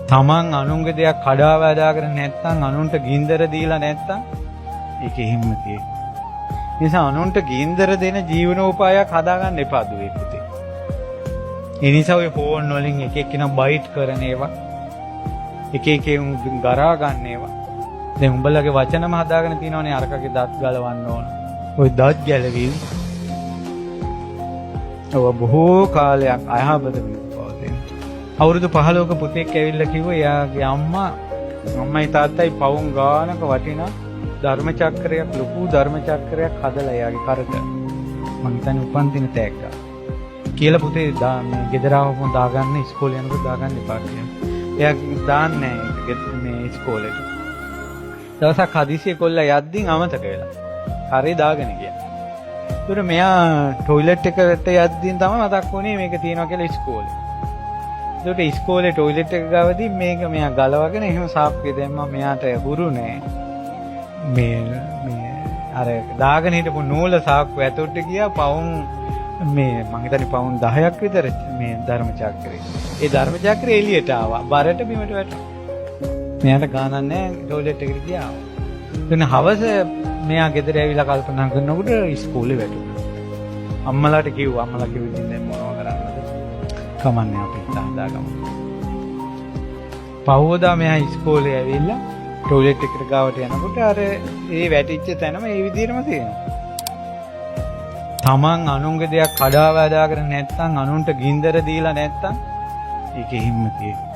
තමන් අනුන්ගේ දෙයක් කඩා වෑදාගෙන නැත්තම් අනුන්ට ගින්දර දීලා නැත්තම් ඒක එහෙම තියෙන්නේ. ඒ නිසා අනුන්ට ගින්දර දෙන ජීවනෝපායක් හදාගන්න එපා දුවේ පුතේ. ඒ නිසා ඔය ෆෝන් වලින් එක එක්කෙනා බයිට් කරන ඒවා එක එක ගරා ගන්න ඒවා. දැන් උඹලගේ වචනම හදාගෙන තියනවනේ අරකගේ දත් ගලවන්න ඕන. ওই දත් ගැලවිල් ඔව බොහෝ කාලයක් අයහපත වෙනවා. අවුරුදු 15ක පුතෙක් ඇවිල්ලා කිව්වා එයාගේ අම්මයි තාත්තයි පවුන් ගානක වටිනා ධර්ම චක්‍රයක් ලොකු ධර්ම චක්‍රයක් හදලා එයාගේ කරට මං හිතන්නේ උපන් දින තෑග්ගා කියලා පුතේ මේ ගෙදර ආවම දාගන්න ඉස්කෝලේ යනකොට දාගන්න එපා කියලා. එයා දාන්නේ නැහැ මේ ඉස්කෝලේට. දවසක් හදිසියෙ කොල්ලා යද්දින් අමතක වෙලා. හරි දාගෙන ගියා. ඒතර මෙයා টয়ලට් එකට යද්දින් තමයි මතක් වුණේ මේක තියෙනවා කියලා ඉස්කෝලේ. ඒකට ඉස්කෝලේ টয়ලට් එක ගාවදී මේක මෙයා ගලවගෙන එහෙම සාප්පුවේ දැම්මා. මෙයාට හුරු නෑ. මේ අර දාගෙන හිටපු නූල සාක්කුව ඇතුළට ගියා පවුන් මේ මං හිතන්නේ පවුන් 10ක් විතර මේ ධර්ම චක්‍රේ. ඒ ධර්ම චක්‍රේ එළියට ආවා. බරට බිමට වැටුණා. මෙයාට ගානක් නැහැ টয়ලට් එකට ගියා. එතන හවස මෙයා ගෙදර ඇවිල්ලා කල්පනා කරනකොට ඉස්කෝලේ වැටුණා. අම්මලාට කිව්වා. අම්මලා කිව්ව ඉතින් දැන් මොනව කරන්නද? කමන්නේ අපි හදාගමු. පහවදා මෙයා ඉස්කෝලේ ඇවිල්ලා টয়ලට් එකට ගාවට යනකොට අර ඒ වැටිච්ච තැනම ඒ විදිහටම තියෙනවා. තමන් අනුන්ගේ දෙයක් කඩා වෑදාගෙන නැත්තම් අනුන්ට ගින්දර දීලා නැත්තම් ඒක හිම්ම තියෙනවා.